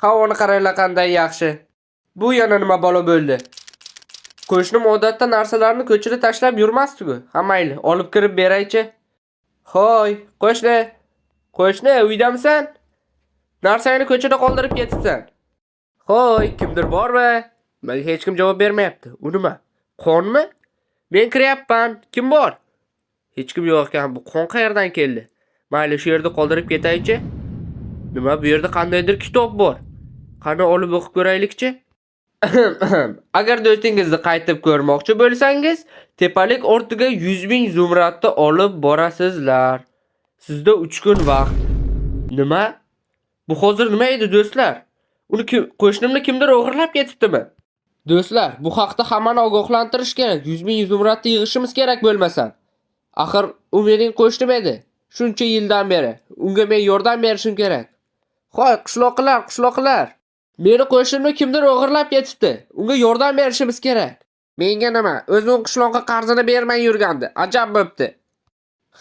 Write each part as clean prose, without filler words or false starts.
Havoni qaranglar qanday yaxshi. Bu yana nima balo bo'ldi? Qo'shnim odatda narsalarni ko'chada tashlab yurmasdi-ku. Ha mayli, olib kirib beraychi. Hoy, qo'shni. Qo'shni, uydamisan? Narsangni ko'chada qoldirib ketibsan. Hoy, kimdir bormi? Menga hech kim javob bermayapti. U nima? Qonmi? Men kiryapman. Kim bor? Hech kim yo'q ekan. Bu qon qayerdan keldi? Mayli, shu yerda qoldirib ketaychi. Nima, bu yerda qandaydir kitob bor. Qani olib o'qib ko'raylikchi. Agar do'stingizni qaytib ko'rmoqchi bo'lsangiz, tepalik ortiga 100 ming zumradni olib borasizlar. Sizda 3 kun vaqt. Nima? Bu hozir nima edi do'stlar? Uni qo'shnimni kimdir o'g'irlab ketibdimi? Do'stlar, bu haqda hammani ogohlantirish kerak. 100 ming zumradni yig'ishimiz kerak bo'lmasa. Axir u mening qo'shnim edi. Shuncha yildan beri. Unga men yordam berishim kerak. Xo'y, qishloqlar. Meni qo'shnimni kimdir o'g'irlab ketibdi. Unga yordam berishimiz kerak. Menga nima? O'zim qishloqqa qarzini bermay yurgandi. Ajab bo'pti.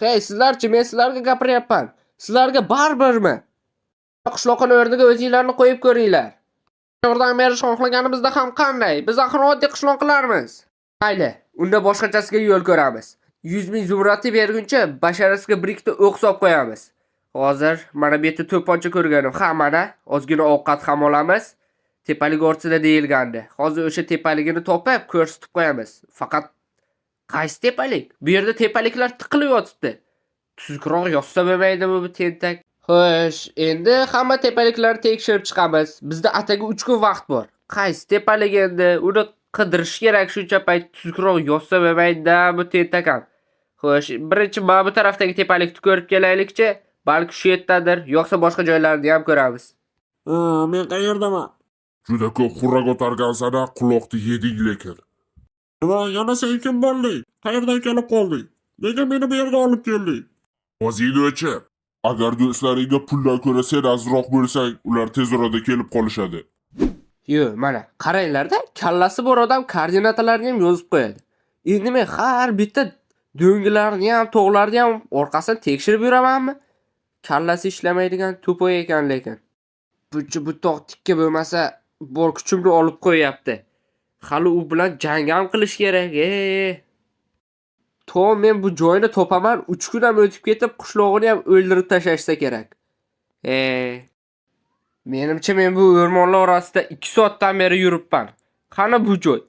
Hey, sizlarchi, men sizlarga gapiryapman. Sizlarga baribirmi? Qishloqning o'rniga o'zingizlarni qo'yib ko'ringlar. Yordam berish xohlaganimizda ham qanday? Biz axir oddiy qishloqlarmiz. Mayli, unda boshqachasiga yo'l ko'ramiz. 100 ming zumradni berguncha basharasiga bir ikkita o'q solib qo'yamiz. Hozir mana bu yerda to'pponcha ko'rganim. Ha, mana ozgina ovqat ham olamiz. Tepalik ortida deyilgandi. Hozir o'sha tepaligini topib ko'rsatib qo'yamiz. Faqat qaysi tepalik? Bu yerda tepaliklar tiqilib yotibdi. Tuzukroq yozsa bo'lmaydimi bu tentak? Xo'sh, endi hamma tepaliklarni tekshirib chiqamiz. Bizda ataga 3 kun vaqt bor. Qaysi tepalik endi? Uni qidirish kerak, shuncha payt tuzukroq yozsa bo'lmaydi-da bu tentakam. Xo'sh, birinchi mana bu tarafdagi tepalikni ko'rib kelaylikchi. Balki shu yerdadir, yo'qsa boshqa joylarni ham ko'ramiz. Men qayerdaman? Juda ko'p xurra ko'targan-sana, quloqni yeding lekin. Nima, yana sen kim bo'lding? Qayerdan kelib qolding? Nega meni bu yerga olib kelding? O'zingni o'chir. Agar do'stlaringga puldan ko'ra sen azroq bo'lsang, ular tez orada kelib qolishadi. Yo, mana qaranglar-da, kallasi bor odam koordinatalarni ham yozib qo'yadi. Endi men har bitta do'ngilarni ham, tog'larni ham orqasidan tekshirib yuramanmi? Kallasi ishlamaydigan to'poy ekan lekin. Bu tog' tikka bo'lmasa, bor kuchimni olib qo'yapti. Hali u bilan jang ham qilish kerak. Men bu joyni topaman, 3 kun ham o'tib ketib, qishlog'ini ham o'ldirib tashlashsa kerak. Menimcha men bu o'rmonlar orasida 2 soatdan beri yuribman. Qani bu joy?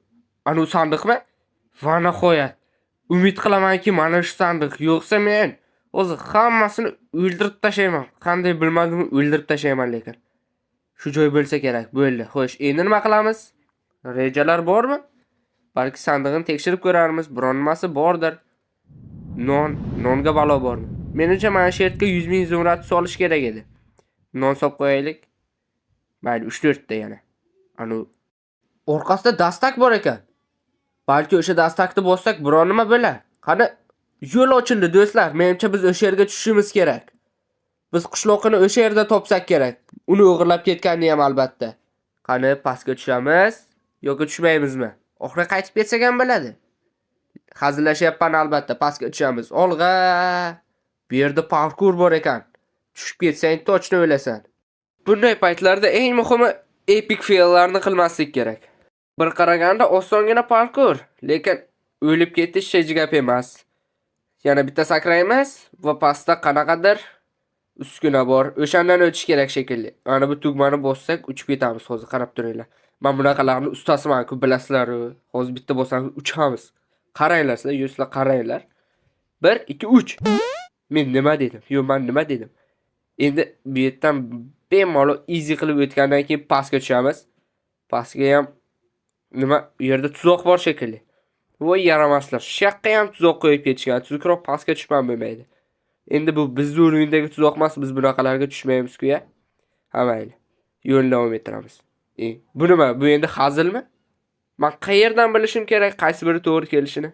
Ana u sandiqmi? Va nihoyat. Umid qilamanki, mana shu sandiq. Yo'qsa men o'zi hammasini o'ldirib tashlayman. Qanday bilmadim, o'ldirib tashlayman lekin. Shu joy bo'lsa kerak. Bo'ldi. Xo'sh, endi nima qilamiz? Rejalar bormi? Balki sandig'ini tekshirib ko'rarmiz. Biron nimasi bordir. Nonga balo bormi? Menimcha mana shu yerga 100 ming zumrad solish kerak edi. Non solib qo'yaylik. Mayli, 3-4 ta yana. Anu orqasida dastak bor ekan. Balki o'sha dastakni bossak biron nima bo'lar. Qani yo'l ochildi do'stlar. Menimcha biz o'sha yerga tushishimiz kerak. Biz qishloqni o'sha yerda topsak kerak. Uni o'g'irlab ketganini ham albatta. Qani pastga tushamiz yoki tushmaymizmi? Oxiri qaytib ketsak ham bo'ladi. Hazillashyapman albatta. Pastga tushamiz. Olg'a. Bu yerda parkur bor ekan. Tushib ketsang to'chni o'lasan. Bunday paytlarda eng muhimi epic faillarni qilmaslik kerak. Bir qaraganda osongina parkur, lekin o'lib ketish hech gap emas. Yana bitta sakraymiz va pastda qanaqadir uskuna bor. O'shandan o'tish kerak shekilli. Mana bu tugmani bossak uchib ketamiz. Hozir qarab turinglar. Men bunaqalarni ustasiman-ku, bilasizlar. Hozir bitta bossak uchamiz. Qaranglar, sizlar yo'qsa qaranglar. 1 2 3. Men nima dedim? Men nima dedim? Endi bu yerdan bemalol easy qilib o'tgandan keyin pastga tushamiz. Pastga ham nima u yerda tuzoq bor shekilli. Voy yaramaslar. Shaqqa ham tuzoq qo'yib ketishgan. Tuzukroq pastga tushmam bo'lmaydi. Endi bu bizning o'yindagi tuzoq emas, biz bunaqalarga tushmaymiz-ku ya. Ha mayli. Yo'lni davom ettiramiz. Bu nima? Bu endi hazilmi? Men qayerdan bilishim kerak qaysi biri to'g'ri kelishini?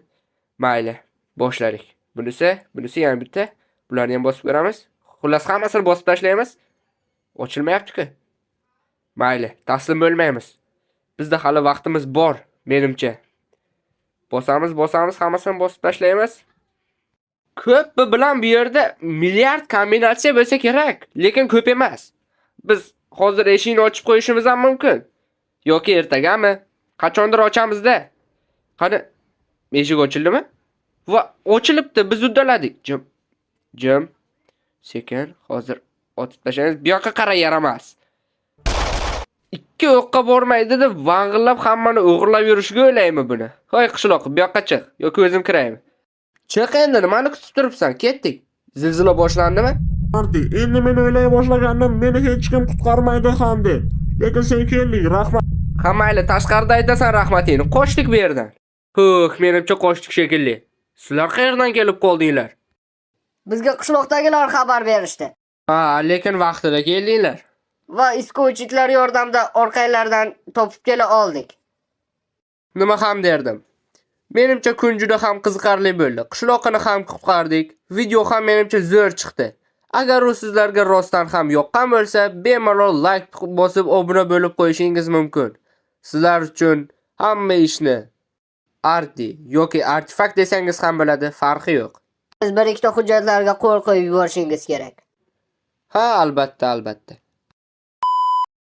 Mayli, boshladik. Bunisi yana bitta. Bularni ham bosib ko'ramiz. Xullas hammasini bosib tashlaymiz. Ochilmayapti-ku. Mayli, taslim bo'lmaymiz. Bizda hali vaqtimiz bor, menimcha. Bosamiz, hammasini bosib tashlaymiz. Ko'p bilan bu yerda milliard kombinatsiya bo'lsa kerak, lekin ko'p emas. Biz hozir eshikni ochib qo'yishimiz ham mumkin. Yoki ertagami? Qachondir ochamiz-da. Qani, eshik ochildimi? Va ochilibdi, biz uddaladik. Jim. Sekin, hozir otib tashlaymiz. Bu yoqqa qara yaramas. Ikki o'qqa bormaydi deb vang'illab hammani o'g'irlab yurishga o'ylaymi buni? Hoy qishloq, bu yoqqa chiq yoki o'zim kiraymi? Chiq endi, nimani kutib turibsan? Ketdik. Zilzila boshlandimi? Marti, endi men o'ylay boshlagandim, meni hech kim qutqarmaydi ham deb. Lekin sen kelding, rahmat. Ha mayli, tashqarida aytasan rahmatingni. Qochdik bu yerdan. Menimcha qochdik shekilli. Sizlar qayerdan kelib qoldinglar? Bizga qishloqdagilar xabar berishdi. Ha, lekin vaqtida keldinglar. Va isko'chitlar yordamida orqanglardan topib kela oldik. Nima ham derdim. Menimcha kun juda ham qiziqarli bo'ldi. Qishloqni ham qutqardik. Video ham menimcha zo'r chiqdi. Agar u sizlarga rostdan ham yoqqan bo'lsa, bemalol like bosib obuna bo'lib qo'yishingiz mumkin. Sizlar uchun hamma ishni Arti yoki artefakt desangiz ham bo'ladi, farqi yo'q. Siz bir ikkita hujjatlarga qo'l qo'yib yuborishingiz kerak. Ha, albatta.